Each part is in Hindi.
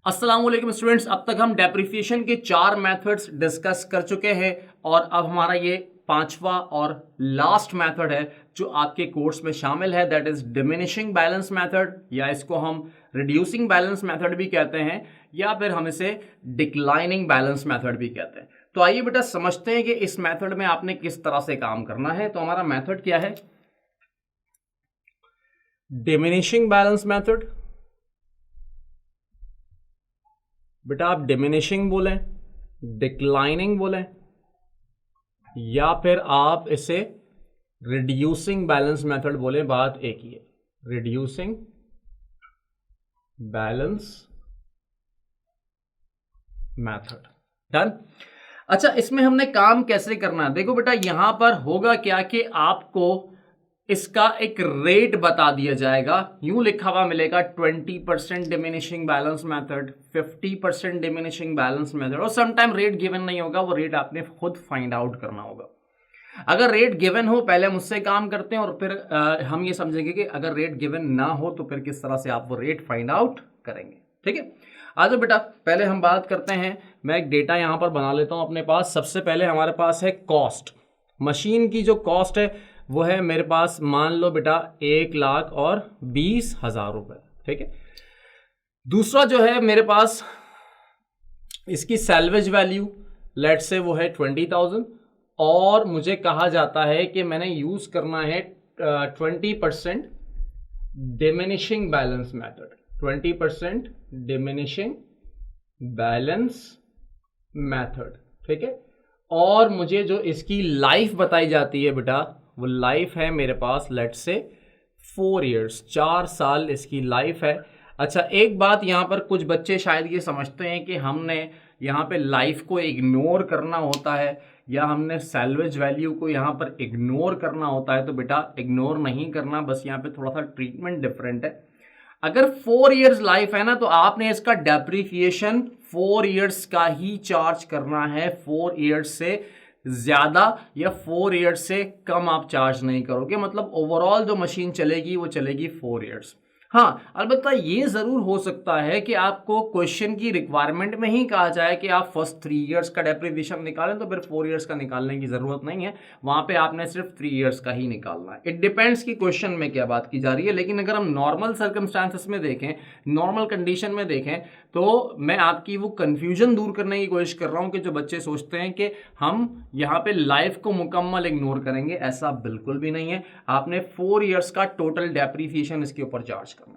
अस्सलाम वालेकुम स्टूडेंट्स। अब तक हम डेप्रिसिएशन के 4 मेथड्स डिस्कस कर चुके हैं और अब हमारा ये 5वां और लास्ट मेथड है जो आपके कोर्स में शामिल है, that is diminishing balance method, या इसको हम रिड्यूसिंग बैलेंस मेथड भी कहते हैं या फिर हम इसे डिक्लाइनिंग बैलेंस मेथड भी कहते हैं। तो आइए बेटा समझते हैं कि इस मेथड में आपने किस तरह से काम करना है। तो हमारा मेथड क्या है? Diminishing balance method. बेटा आप डिमिनिशिंग बोलें, डिक्लाइनिंग बोलें, या फिर आप इसे रिड्यूसिंग बैलेंस मेथड बोलें, बात एक ही है। Reducing balance method. डन। अच्छा, इसमें हमने काम कैसे करना है? देखो बेटा, यहां पर होगा क्या कि आपको इसका एक रेट बता दिया जाएगा। यूं लिखा हुआ मिलेगा 20% diminishing balance method, 50% diminishing balance method, और समटाइम रेट गिवन नहीं होगा, वो रेट आपने खुद फाइंड आउट करना होगा। अगर रेट गिवन हो, पहले हम उससे काम करते हैं और फिर हम ये समझेंगे कि अगर रेट गिवन ना हो तो फिर किस तरह से आप वो रेट फाइंड आउट करेंगे। ठीक है, आ जाओ बेटा, पहले हम बात करते हैं। मैं एक डेटा यहां पर बना लेता हूं अपने पास। सबसे पहले हमारे पास है कॉस्ट। मशीन की जो कॉस्ट है वो है मेरे पास, मान लो बेटा, 1,20,000 रुपए। ठीक है। दूसरा जो है मेरे पास, इसकी सैल्वेज वैल्यू लेट से वो है 20,000, और मुझे कहा जाता है कि मैंने यूज करना है 20% diminishing balance method. 20% diminishing balance method. ठीक है। और मुझे जो इसकी लाइफ बताई जाती है बेटा, वो लाइफ है मेरे पास लेट से 4 ईयर्स, 4 साल इसकी लाइफ है। अच्छा, एक बात यहां पर कुछ बच्चे शायद ये समझते हैं कि हमने यहां पे लाइफ को इग्नोर करना होता है या हमने सैल्वेज वैल्यू को यहां पर इग्नोर करना होता है। तो बेटा इग्नोर नहीं करना, बस यहां पे थोड़ा सा ट्रीटमेंट डिफरेंट है। अगर 4 इयर्स लाइफ है ना, तो आपने इसका डेप्रिसिएशन 4 इयर्स का ही चार्ज करना है। 4 इयर्स से ज्यादा या 4 इयर्स से कम आप चार्ज नहीं करोगे। मतलब ओवरऑल जो मशीन चलेगी वो चलेगी 4 इयर्स। हाँ, अलबत्ता ये जरूर हो सकता है कि आपको क्वेश्चन की रिक्वायरमेंट में ही कहा जाए कि आप फर्स्ट 3 इयर्स का डेप्रिसिएशन निकालें, तो फिर 4 इयर्स का निकालने की जरूरत नहीं है। वहां पे आपने सिर्फ 3 इयर्स का ही निकालना है। इट डिपेंड्स कि क्वेश्चन में क्या बात की जा रही है। लेकिन अगर हम नॉर्मल सर्कमस्टांसेस में देखें, नॉर्मल कंडीशन में देखें, तो मैं आपकी वो कंफ्यूजन दूर करने की कोशिश कर रहा हूं कि जो बच्चे सोचते हैं कि हम यहां पे लाइफ को मुकम्मल इग्नोर करेंगे, ऐसा बिल्कुल भी नहीं है। आपने 4 इयर्स का टोटल डेप्रिसिएशन इसके ऊपर चार्ज करना है।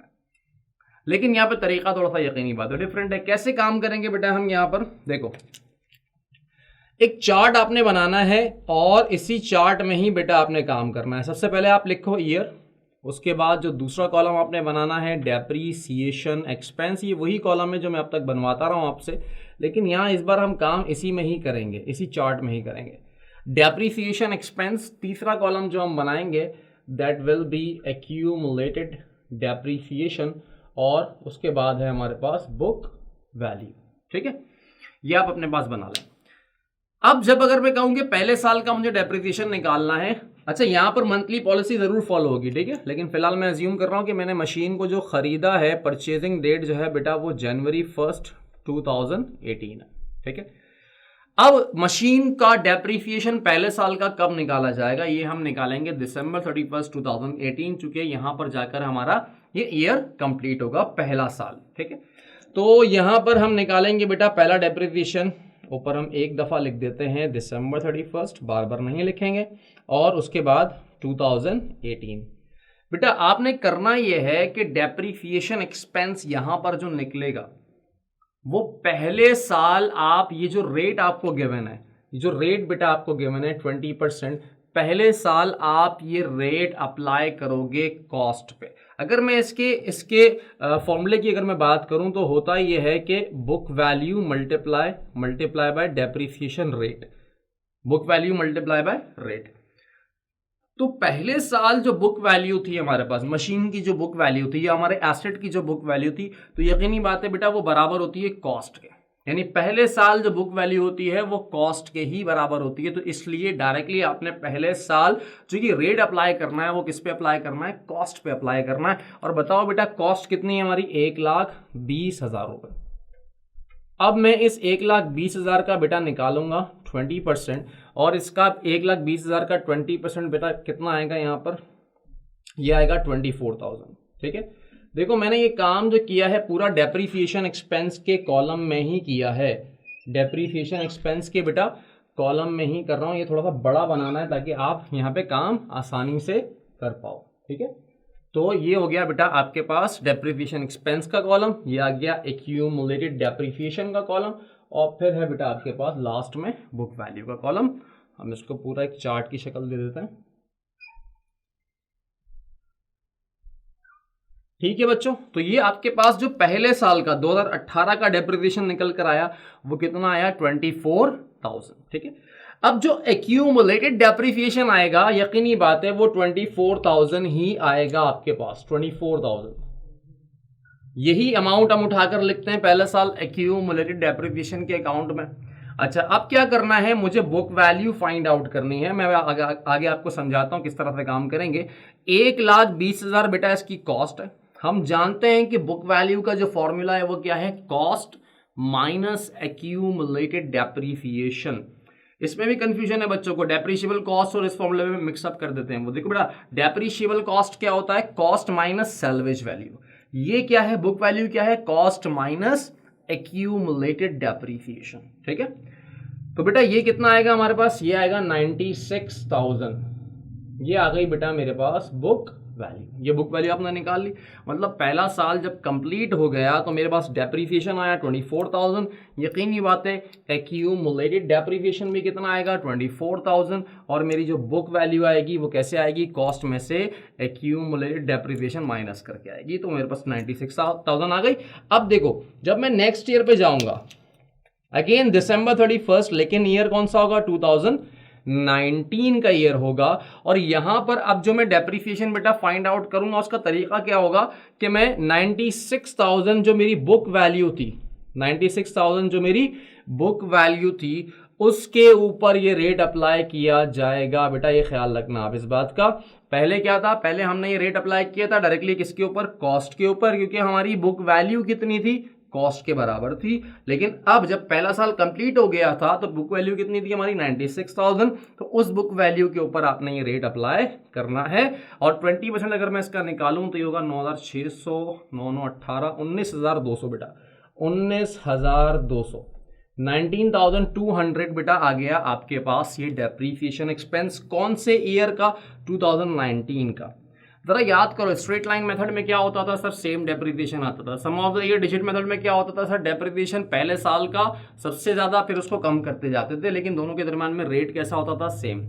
लेकिन यहां पे तरीका थोड़ा सा यकीनी बात है डिफरेंट है। कैसे काम करेंगे बेटा? हम यहां पर देखो, एक चार्ट आपने बनाना है और इसी चार्ट में ही बेटा आपने काम करना है। सबसे पहले आप लिखो ईयर, उसके बाद जो दूसरा कॉलम आपने बनाना है डेप्रीसिएशन एक्सपेंस। ये वही कॉलम है जो मैं अब तक बनवाता रहा हूं आपसे, लेकिन यहां इस बार हम काम इसी में ही करेंगे, इसी चार्ट में ही करेंगे। डेप्रीसिएशन एक्सपेंस तीसरा कॉलम जो हम बनाएंगे, that will be accumulated depreciation, और उसके बाद है हमारे पास बुक वैल्यू। ठीक है, ये आप अपने पास बना लें। अब जब अगर मैं कहूं कि पहले साल का मुझे डेप्रिसिएशन निकालना है, अच्छा यहां पर मंथली पॉलिसी जरूर फॉलो होगी, ठीक है, लेकिन फिलहाल मैं अज्यूम कर रहा हूं कि मैंने मशीन को जो खरीदा है, परचेजिंग डेट जो है बेटा वो जनवरी 1, 2018 है। ठीक है। अब मशीन का डेप्रिसिएशन पहले साल का कब निकाला जाएगा? ये हम निकालेंगे December 31, 2018, चूंकि यहां पर जाकर हमारा ये ईयर कंप्लीट होगा, पहला साल। ठीक है, तो यहां पर हम निकालेंगे बेटा पहला डेप्रिसिएशन। ऊपर हम एक दफा लिख देते हैं December 31, बार बार नहीं लिखेंगे, और उसके बाद 2018। बेटा आपने करना यह है कि डेप्रिसिएशन एक्सपेंस यहां पर जो निकलेगा वो पहले साल आप, ये जो रेट आपको गिवन है, ये जो रेट बेटा आपको गिवन है 20%, पहले साल आप ये रेट अप्लाई करोगे कॉस्ट पे। अगर मैं इसके फॉर्मूले की अगर मैं बात करूं तो होता ये है कि book value multiply by depreciation rate, book value multiply by rate. तो पहले साल जो बुक वैल्यू थी हमारे पास, मशीन की जो बुक वैल्यू थी या हमारे एसेट की जो बुक वैल्यू थी, तो यकीनी बात है बेटा वो बराबर होती है कॉस्ट के। यानी पहले साल जो बुक वैल्यू होती है वो कॉस्ट के ही बराबर होती है। तो इसलिए डायरेक्टली आपने पहले साल जो ये रेट अप्लाई करना है वो किस पे अप्लाई करना है? कॉस्ट पे अप्लाई करना है। और बताओ बेटा कॉस्ट कितनी है हमारी? 1,20,000 रुपए। अब मैं इस 1,20,000 का बेटा निकालूंगा 20%, और इसका 1,20,000 का 20% बेटा कितना आएगा यहाँ पर, ये आएगा 24,000। ठीक है, देखो मैंने ये काम जो किया है पूरा डेप्रीसिएशन एक्सपेंस के कॉलम में ही किया है, डेप्रीसिएशन एक्सपेंस के बेटा कॉलम में ही कर रहा हूँ। ये थोड़ा सा बड़ा बनाना है ताकि आप यहाँ पे काम आसानी से कर पाओ। ठीक है, तो ये हो गया बेटा आपके पास डेप्रीसिएशन एक्सपेंस का कॉलम, ये आ गया एक्यूमुलेटेड डेप्रीसिएशन का कॉलम, और फिर है बेटा आपके पास लास्ट में बुक वैल्यू का कॉलम। हम इसको पूरा एक चार्ट की शक्ल दे देते हैं। ठीक है बच्चों, तो ये आपके पास जो पहले साल का 2018 का डेप्रिसिएशन निकल कर आया वो कितना आया, 24,000। ठीक है, अब जो एक्यूमुलेटेड डेप्रिसिएशन आएगा यकीनी बात है वो 24,000 ही आएगा आपके पास, 24,000। यही अमाउंट हम उठाकर लिखते हैं पहले साल एक्यूमुलेटेड डेप्रिसिएशन के अकाउंट में। अच्छा, अब क्या करना है, मुझे बुक वैल्यू फाइंड आउट करनी है। मैं आगे आपको समझाता हूं किस तरह से काम करेंगे। 1,20,000 बेटा इसकी कॉस्ट है। हम जानते हैं कि बुक वैल्यू का जो फॉर्मूला है वो क्या है, कॉस्ट माइनस एक्यूमुलेटेड डेप्रिसिएशन। इसमें भी कंफ्यूजन है बच्चों को, डेप्रिशिएबल कॉस्ट और इस फॉर्मूले में मिक्सअप कर देते हैं। वो देखो बेटा, डेप्रिशिएबल कॉस्ट क्या होता है, कॉस्ट माइनस सैल्वेज वैल्यू। ये क्या है, बुक वैल्यू क्या है, कॉस्ट माइनस एक्यूमुलेटेड डेप्रिसिएशन। ठीक है, तो बेटा ये कितना आएगा हमारे पास, ये आएगा 96,000। ये आ गई बेटा मेरे पास बुक वैल्यू। ये बुक वैल्यू आपने निकाल ली, मतलब पहला साल जब कंप्लीट हो गया तो मेरे पास डेप्रिसिएशन आया 24,000। यकीनी बात है एक्यूमुलेटेड डेप्रिसिएशन भी कितना आएगा, 24,000, और मेरी जो बुक वैल्यू आएगी वो कैसे आएगी, कॉस्ट में से एक्यूमुलेटेड डेप्रिसिएशन माइनस करके आएगी, तो मेरे पास 96,000 आ गई। अब देखो जब मैं नेक्स्ट ईयर पे जाऊंगा, अगेन December 31, लेकिन ईयर कौन सा होगा, 2019 का ईयर होगा। और यहां पर अब जो मैं डेप्रिसिएशन बेटा फाइंड आउट करूंगा उसका तरीका क्या होगा कि मैं 96,000 जो मेरी बुक वैल्यू थी, 96,000 जो मेरी बुक वैल्यू थी उसके ऊपर ये रेट अप्लाई किया जाएगा। बेटा ये ख्याल रखना आप इस बात का। पहले क्या था, पहले हमने ये रेट अप्लाई किया था डायरेक्टली किसके ऊपर, कॉस्ट के ऊपर, क्योंकि हमारी बुक वैल्यू कितनी थी, कॉस्ट के बराबर थी। लेकिन अब जब पहला साल कंप्लीट हो गया था तो बुक वैल्यू कितनी थी हमारी, 96,000। तो उस बुक वैल्यू के ऊपर आपने ये रेट अप्लाई करना है। और 20% अगर मैं इसका निकालूं तो ये होगा 9,600, 9,918, 19,200 बेटा, 19,200, 19,200 बेटा आ गया आपके पास ये डेप्रीसिएशन एक्सपेंस। कौन से ईयर का, 2019 का। जरा याद करो, स्ट्रेट लाइन मेथड में क्या होता था सर, सेम डेप्रिसिएशन आता था। Sum of the year digit method में क्या होता था सर, डेप्रिसिएशन पहले साल का सबसे ज्यादा, फिर उसको कम करते जाते थे, लेकिन दोनों के दरम्यान में रेट कैसा होता था, सेम।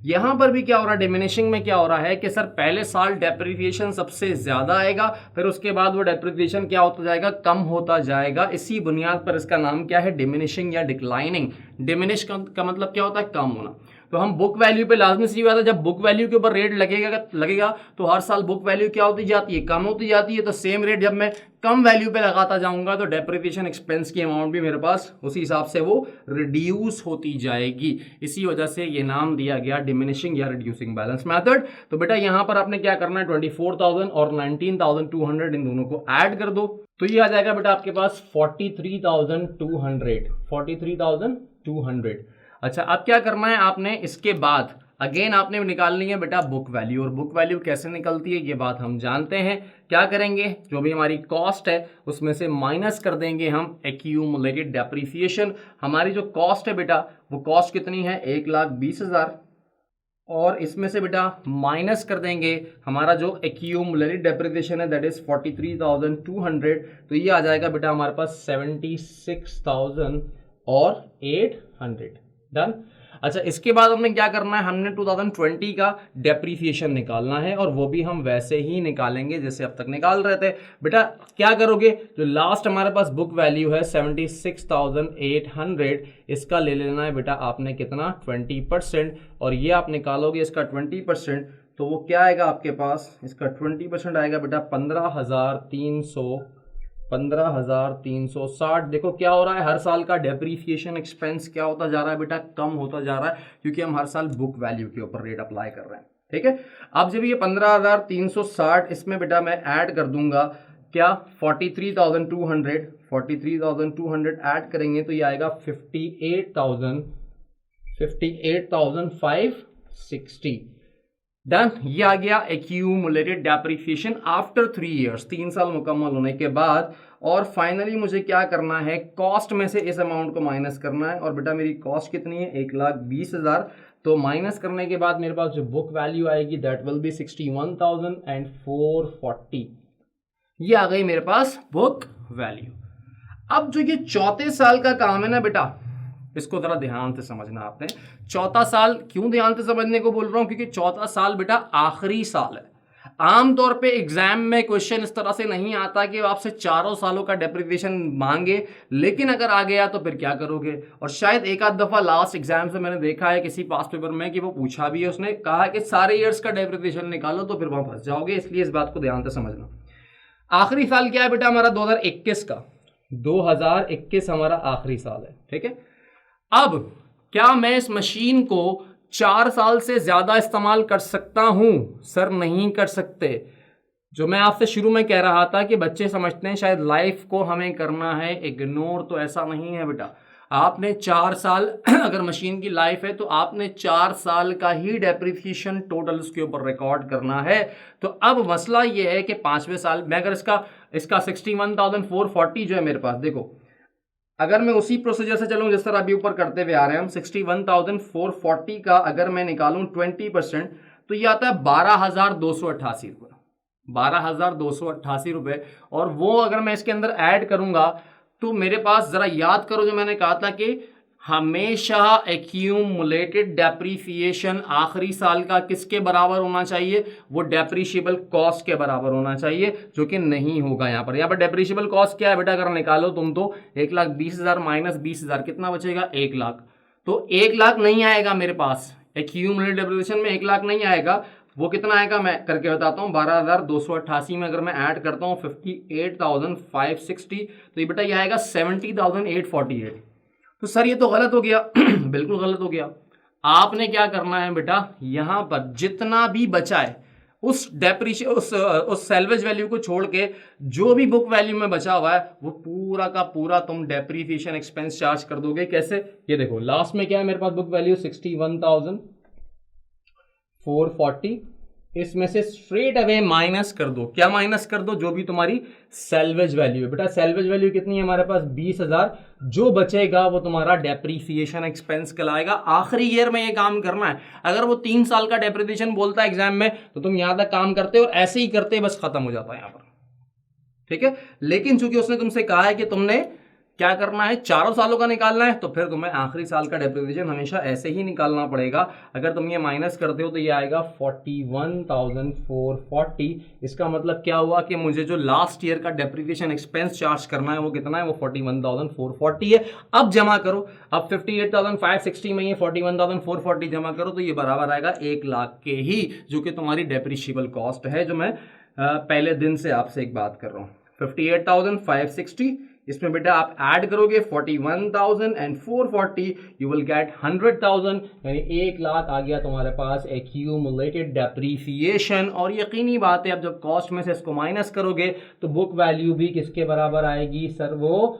यहां पर भी क्या हो रहा है, डिमिनिशिंग में क्या हो रहा है कि सर पहले साल डेप्रिसिएशन सबसे ज्यादा आएगा, फिर उसके बाद वो डेप्रिसिएशन क्या होता जाएगा, कम होता जाएगा। इसी बुनियाद पर इसका नाम क्या है, डिमिनिशिंग या डिक्लाइनिंग। डिमिनिश का मतलब क्या होता है, कम होना। तो हम बुक वैल्यू पे लाजमी सी बात है, जब बुक वैल्यू के ऊपर रेट लगेगा तो हर साल बुक वैल्यू क्या होती जाती है, कम होती जाती है। तो सेम रेट जब मैं कम वैल्यू पे लगाता जाऊंगा तो डेप्रिसिएशन एक्सपेंस की अमाउंट भी मेरे पास उसी हिसाब से वो रिड्यूस होती जाएगी। इसी वजह से ये नाम दिया गया डिमिनिशिंग या रिड्यूसिंग बैलेंस मेथड। तो बेटा यहां पर आपने क्या करना है, 24,000 और 19,200 इन दोनों को ऐड कर दो, तो ये आ जाएगा बेटा आपके पास 43,200, 43,200। अच्छा, अब क्या करना है आपने, इसके बाद अगेन आपने निकालनी है बेटा बुक वैल्यू। और बुक वैल्यू कैसे निकलती है ये बात हम जानते हैं। क्या करेंगे, जो भी हमारी कॉस्ट है उसमें से माइनस कर देंगे हम एक्यूमुलेटेड डेप्रिसिएशन। हमारी जो कॉस्ट है बेटा वो कॉस्ट कितनी है, 1,20,000, और इसमें से बेटा माइनस कर देंगे हमारा जो एक्यूमुलेटेड डेप्रिसिएशन है दैट इज 43,200। तो ये आ जाएगा बेटा हमारे पास 76,800। डन। अच्छा, इसके बाद हमने क्या करना है, हमने 2020 का डेप्रिसिएशन निकालना है, और वो भी हम वैसे ही निकालेंगे जैसे अब तक निकाल रहे थे। बेटा क्या करोगे, जो लास्ट हमारे पास बुक वैल्यू है 76,800, इसका ले लेना है बेटा आपने कितना, 20%, और ये आप निकालोगे इसका 20%, तो वो क्या आएगा आपके पास, इसका 20% आएगा बेटा 15,360। देखो क्या हो रहा है, हर साल का डेप्रिसिएशन एक्सपेंस क्या होता जा रहा है बेटा, कम होता जा रहा है, क्योंकि हम हर साल बुक वैल्यू के ऊपर रेट अप्लाई कर रहे हैं। ठीक है, अब जब ये 15,360 इसमें बेटा मैं ऐड कर दूंगा क्या 43,200 ऐड करेंगे तो ये आएगा 58,560 डन। ये आ गया एक्यूमुलेटेड डेप्रिसिएशन आफ्टर 3 इयर्स, 3 साल मुकम्मल होने के बाद। और फाइनली मुझे क्या करना है, कॉस्ट में से इस अमाउंट को माइनस करना है। और बेटा मेरी कॉस्ट कितनी है, 1,20,000। तो माइनस करने के बाद मेरे पास जो बुक वैल्यू आएगी दैट विल बी 61,440। ये आ गई मेरे पास बुक वैल्यू। अब जो ये चौथे साल का काम है ना बेटा, इसको जरा ध्यान से समझना आपने। चौथा साल क्यों ध्यान से समझने को बोल रहा हूं, क्योंकि चौथा साल बेटा आखिरी साल है। आमतौर पे एग्जाम में क्वेश्चन इस तरह से नहीं आता कि आपसे चारों सालों का डेप्रिसिएशन मांगे, लेकिन अगर आ गया तो फिर क्या करोगे। और शायद एक आध दफा लास्ट एग्जाम से मैंने देखा है किसी पास पेपर में कि वो पूछा भी है, उसने कहा कि सारे ईयर्स का डेप्रिसिएशन निकालो, तो फिर वहां फंस जाओगे। इसलिए इस बात को ध्यान से समझना। आखिरी साल क्या है बेटा हमारा, 2021 का। 2021 हमारा आखिरी साल है, ठीक है। अब क्या मैं इस मशीन को 4 साल से ज्यादा इस्तेमाल कर सकता हूं? सर नहीं कर सकते। जो मैं आपसे शुरू में कह रहा था कि बच्चे समझते हैं शायद लाइफ को हमें करना है इग्नोर, तो ऐसा नहीं है बेटा। आपने 4 साल अगर मशीन की लाइफ है तो आपने 4 साल का ही डेप्रिसिएशन टोटल उसके ऊपर रिकॉर्ड करना है। तो अब मसला ये है कि 5वें साल में अगर इसका 61,440 जो है मेरे पास, देखो अगर मैं उसी प्रोसीजर से चलूं जिस तरह अभी ऊपर करते हुए आ रहे हैं हम, 61,440 का अगर मैं निकालूं 20% तो ये आता है 12,288 रुपये। 12,288 रुपये। और वो अगर मैं इसके अंदर ऐड करूंगा तो मेरे पास, जरा याद करो जो मैंने कहा था कि हमेशा एक्यूमुलेटेड डेप्रिसिएशन आखिरी साल का किसके बराबर होना चाहिए, वो डेप्रिशिएबल कॉस्ट के बराबर होना चाहिए, जो कि नहीं होगा यहाँ पर डेप्रिशिएबल कॉस्ट क्या है बेटा, अगर निकालो तुम तो 1,20,000 माइनस 20,000 कितना बचेगा, 1 लाख। तो 1 लाख नहीं आएगा मेरे पास, एक्यूमुलेटेड डेप्रिसिएशन में 1 लाख नहीं आएगा। वो कितना आएगा मैं करके बताता हूँ। 12,288 में अगर मैं ऐड करता हूँ 58,560 तो ये बेटा ये आएगा 70,848। तो सर ये तो गलत हो गया। बिल्कुल गलत हो गया। आपने क्या करना है बेटा, यहां पर जितना भी बचा है उस उस सेल्वेज वैल्यू को छोड़ के जो भी बुक वैल्यू में बचा हुआ है वो पूरा का पूरा तुम डेप्रिसिएशन एक्सपेंस चार्ज कर दोगे। कैसे, ये देखो लास्ट में क्या है मेरे पास बुक वैल्यू 61,440। इसमें से स्ट्रेट अवे माइनस कर दो, क्या माइनस कर दो, जो भी तुम्हारी सेल्वेज वैल्यू है। बेटा सेल्वेज वैल्यू कितनी है हमारे पास, 20,000। जो बचेगा वो तुम्हारा डेप्रिसिएशन एक्सपेंस कहलाएगा। आखिरी ईयर में ये काम करना है। अगर वो 3 साल का डेप्रिसिएशन बोलता है एग्जाम में तो तुम यहां तक काम करते और ऐसे ही करते बस खत्म हो जाता है यहां पर, ठीक है। लेकिन चूंकि उसने तुमसे कहा है कि तुमने क्या करना है, 4 सालों का निकालना है, तो फिर तुम्हें आखिरी साल का डेप्रिसिएशन हमेशा ऐसे ही निकालना पड़ेगा। अगर तुम ये माइनस करते हो तो ये आएगा 41,440। इसका मतलब क्या हुआ कि मुझे जो लास्ट ईयर का डेप्रिसिएशन एक्सपेंस चार्ज करना है वो कितना है, वो 41,440 है। अब जमा करो, अब 58,560 में ये 41,440 जमा करो तो ये बराबर आएगा 1 लाख के ही, जो कि तुम्हारी डेप्रिशिएबल कॉस्ट है, जो मैं पहले दिन से आपसे एक बात कर रहा हूँ। 58,560 इसमें बेटा आप ऐड करोगे 41,440, यू विल गेट 100,000, यानी 1 लाख आ गया तुम्हारे पास एक्यूमुलेटेड डेप्रिसिएशन। और यकीनी बात है अब जब कॉस्ट में से इसको माइनस करोगे तो बुक वैल्यू भी किसके बराबर आएगी सर, वो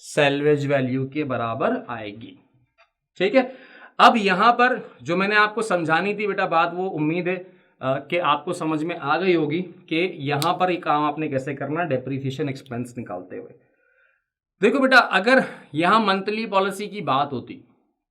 सेल्वेज वैल्यू के बराबर आएगी, ठीक है। अब यहां पर जो मैंने आपको समझानी थी बेटा बात, वो उम्मीद है कि आपको समझ में आ गई होगी कि यहां पर ये काम आपने कैसे करना डेप्रिसिएशन एक्सपेंस निकालते हुए। देखो बेटा अगर यहां मंथली पॉलिसी की बात होती,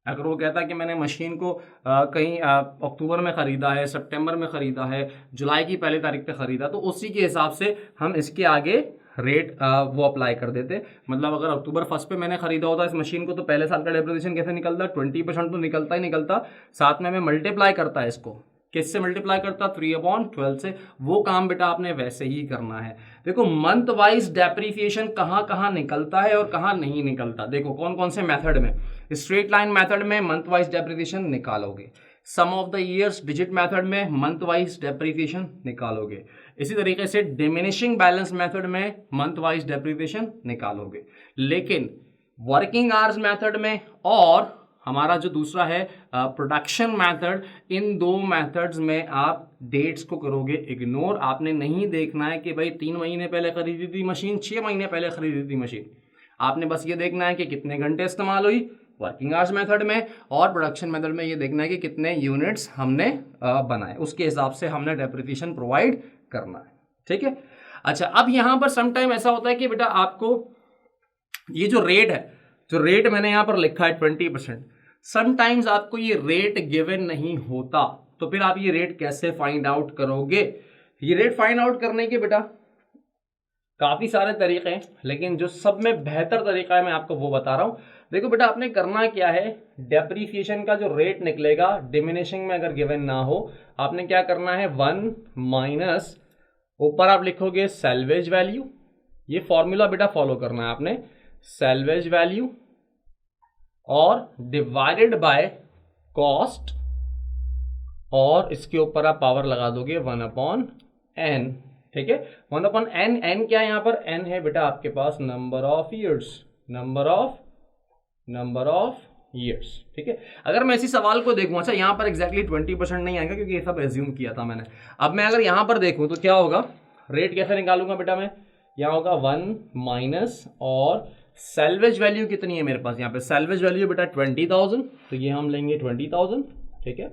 अगर वो कहता कि मैंने मशीन को कहीं अक्टूबर में ख़रीदा है, सितंबर में ख़रीदा है, जुलाई की 1 तारीख पे ख़रीदा, तो उसी के हिसाब से हम इसके आगे रेट वो अप्लाई कर देते। मतलब अगर अक्टूबर 1 पे मैंने ख़रीदा होता इस मशीन को तो पहले साल का डेप्रिसिएशन कैसे निकलता, 20% तो निकलता ही निकलता, साथ में मैं मल्टीप्लाई करता है इसको, किससे मल्टीप्लाई करता, 3/12 से। वो काम बेटा आपने वैसे ही करना है। देखो मंथ वाइज डेप्रिसिएशन कहाँ कहाँ निकलता है और कहाँ नहीं निकलता। देखो कौन कौन से मेथड में, स्ट्रेट लाइन मेथड में मंथ वाइज डेप्रिसिएशन निकालोगे, sum of the years digit method में मंथ वाइज डेप्रिसिएशन निकालोगे, इसी तरीके से डिमिनिशिंग बैलेंस मेथड में मंथ वाइज डेप्रिसिएशन निकालोगे। लेकिन वर्किंग आवर्स मेथड में और हमारा जो दूसरा है प्रोडक्शन मेथड, इन दो मेथड्स में आप डेट्स को करोगे इग्नोर। आपने नहीं देखना है कि भाई 3 महीने पहले खरीदी थी मशीन, 6 महीने पहले खरीदी थी मशीन। आपने बस ये देखना है कि कितने घंटे इस्तेमाल हुई वर्किंग आवर्स मेथड में, और प्रोडक्शन मेथड में ये देखना है कि कितने यूनिट्स हमने बनाए, उसके हिसाब से हमने डेप्रिसिएशन प्रोवाइड करना है। ठीक है। अच्छा, अब यहाँ पर समटाइम ऐसा होता है कि बेटा आपको ये जो रेट है, जो रेट मैंने यहाँ पर लिखा है 20%, समटाइम्स आपको ये रेट गिवन नहीं होता, तो फिर आप ये रेट कैसे फाइंड आउट करोगे? ये रेट फाइंड आउट करने के बेटा काफी सारे तरीके हैं, लेकिन जो सब में बेहतर तरीका है मैं आपको वो बता रहा हूं। देखो बेटा, आपने करना क्या है, डेप्रिसिएशन का जो रेट निकलेगा डिमिनिशिंग में अगर गिवन ना हो, आपने क्या करना है, 1 माइनस ऊपर आप लिखोगे सैल्वेज वैल्यू। ये फॉर्मूला बेटा फॉलो करना है आपने, सैल्वेज वैल्यू और डिवाइडेड बाय कॉस्ट, और इसके ऊपर आप पावर लगा दोगे 1/n। ठीक है, 1/n। n क्या है यहाँ पर, n है बेटा आपके पास number of years, number of years. ठीक है, अगर मैं इसी सवाल को देखूं, अच्छा यहाँ पर एग्जैक्टली 20% नहीं आएगा क्योंकि ये सब एज्यूम किया था मैंने। अब मैं अगर यहाँ पर देखूं तो क्या होगा, रेट कैसे निकालूंगा बेटा मैं, यहाँ होगा 1 माइनस, और सैल्वेज वैल्यू कितनी है मेरे पास, यहाँ पे सैल्वेज वैल्यू बेटा 20,000, तो ये हम लेंगे 20,000। ठीक है,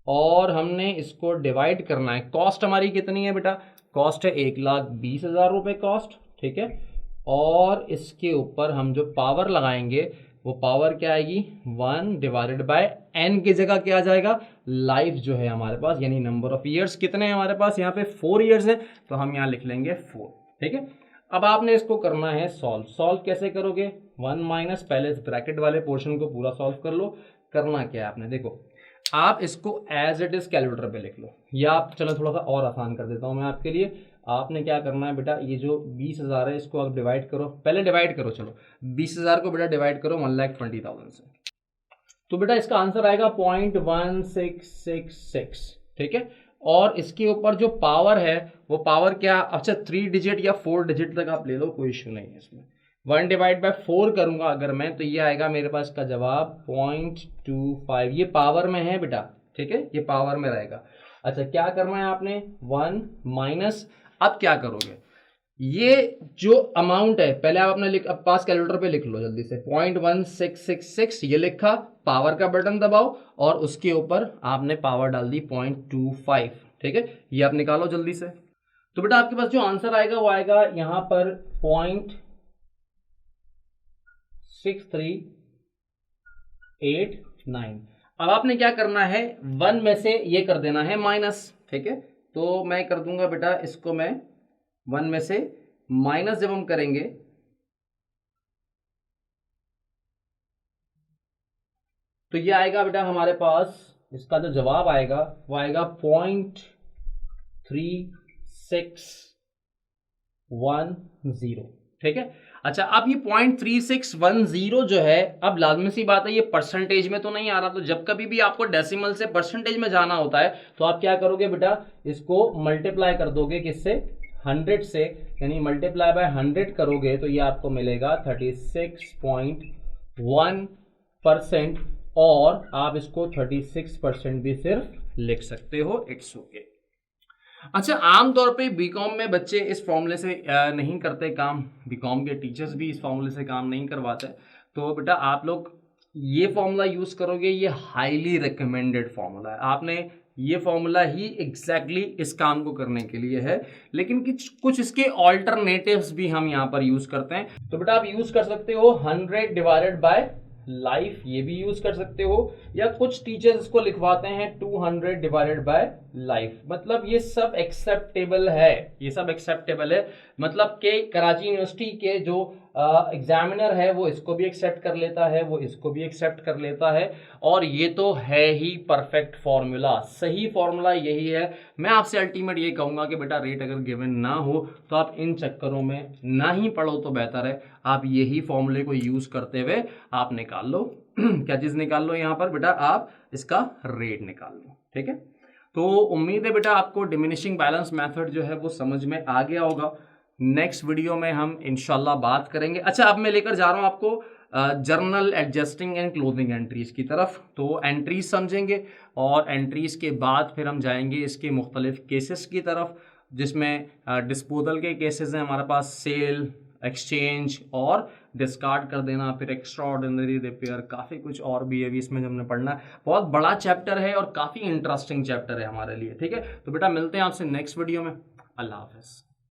और हमने इसको डिवाइड करना है, कॉस्ट हमारी कितनी है बेटा, कॉस्ट है 1,20,000 रुपये कॉस्ट। ठीक है, और इसके ऊपर हम जो पावर लगाएंगे वो पावर क्या आएगी, 1 डिवाइडेड बाय n की जगह क्या आ जाएगा, लाइफ जो है हमारे पास, यानी नंबर ऑफ ईयर्स कितने हैं हमारे पास, यहाँ पे 4 ईयर्स है, तो हम यहाँ लिख लेंगे 4। ठीक है, अब आपने इसको करना है सॉल्व कैसे करोगे, 1 माइनस, पहले इस ब्रैकेट वाले पोर्शन को पूरा सॉल्व कर लो। करना क्या है आपने, देखो आप इसको एज इट इज कैलकुलेटर पे लिख लो, या आप चलो थोड़ा सा और आसान कर देता हूं मैं आपके लिए। आपने क्या करना है बेटा, ये जो 20,000 है इसको आप डिवाइड करो, पहले डिवाइड करो, चलो 20,000 को बेटा डिवाइड करो 1,20,000 से, तो बेटा इसका आंसर आएगा 0.1666। ठीक है, और इसके ऊपर जो पावर है वो पावर क्या, अच्छा 3 डिजिट या 4 डिजिट तक आप ले लो, कोई इश्यू नहीं है इसमें। 1 डिवाइड बाय 4 करूंगा अगर मैं, तो ये आएगा मेरे पास का जवाब 0.25। ये पावर में है बेटा, ठीक है, ये पावर में रहेगा। अच्छा, क्या करना है आपने, 1 माइनस, अब क्या करोगे, ये जो अमाउंट है पहले आप अपने अब पास कैलकुलेटर पे लिख लो जल्दी से, 0.1666 ये लिखा, पावर का बटन दबाओ और उसके ऊपर आपने पावर डाल दी 0.25। ठीक है, ये आप निकालो जल्दी से, तो बेटा आपके पास जो आंसर आएगा वो आएगा यहां पर 0.6389। अब आपने क्या करना है, 1 में से ये कर देना है माइनस। ठीक है, तो मैं कर दूंगा बेटा इसको, मैं 1 में से माइनस जब हम करेंगे तो ये आएगा बेटा हमारे पास, इसका जो जवाब आएगा वो आएगा 0.3610। ठीक है, अच्छा अब ये 0.3610 जो है, अब लाजमी सी बात है ये परसेंटेज में तो नहीं आ रहा, तो जब कभी भी आपको डेसिमल से परसेंटेज में जाना होता है तो आप क्या करोगे बेटा, इसको मल्टीप्लाई कर दोगे किससे, 100 से, यानी मल्टीप्लाई बाय 100 करोगे तो ये आपको मिलेगा 36.1%, और आप इसको 36% भी सिर्फ लिख सकते हो, इट्स ओके। अच्छा, आमतौर पे बीकॉम में बच्चे इस फॉर्मूले से नहीं करते काम, बीकॉम के टीचर्स भी इस फॉर्मूले से काम नहीं करवाते, तो बेटा आप लोग ये फॉर्मूला यूज करोगे, ये हाईली रिकमेंडेड फॉर्मूला है, आपने ये फॉर्मूला ही एग्जैक्टली इस काम को करने के लिए है, लेकिन कुछ इसके ऑल्टरनेटिव्स भी हम यहाँ पर यूज करते हैं। तो बेटा आप यूज कर सकते हो 100 डिवाइडेड बाय लाइफ, ये भी यूज कर सकते हो, या कुछ टीचर्स इसको लिखवाते हैं 200 डिवाइडेड बाय लाइफ। मतलब ये सब एक्सेप्टेबल है, ये सब एक्सेप्टेबल है, मतलब कि कराची यूनिवर्सिटी के जो एग्जामिनर है वो इसको भी एक्सेप्ट कर लेता है, वो इसको भी एक्सेप्ट कर लेता है, और ये तो है ही परफेक्ट फॉर्मूला, सही फॉर्मूला यही है। मैं आपसे अल्टीमेट ये कहूंगा कि बेटा रेट अगर गिवन ना हो तो आप इन चक्करों में ना ही पढ़ो तो बेहतर है, आप यही फॉर्मूले को यूज करते हुए आप निकाल लो क्या चीज निकाल लो, यहाँ पर बेटा आप इसका रेट निकाल लो। ठीक है, तो उम्मीद है बेटा आपको डिमिनिशिंग बैलेंस मेथड जो है वो समझ में आ गया होगा। नेक्स्ट वीडियो में हम इंशाल्लाह बात करेंगे। अच्छा, अब मैं लेकर जा रहा हूं आपको journal adjusting and closing entries की तरफ। तो एंट्रीज समझेंगे और एंट्रीज के बाद फिर हम जाएंगे इसके मुख्तलिफ केसेस की तरफ, जिसमें डिस्पोजल के केसेस हैं हमारे पास, सेल, एक्सचेंज और डिस्कार्ड कर देना, फिर एक्स्ट्रा ऑर्डिनरी रिपेयर, काफ़ी कुछ और भी है इसमें हमने पढ़ना है। बहुत बड़ा चैप्टर है और काफ़ी इंटरेस्टिंग चैप्टर है हमारे लिए, ठीक है। तो बेटा मिलते हैं आपसे नेक्स्ट वीडियो में। अल्लाह हाफिज़।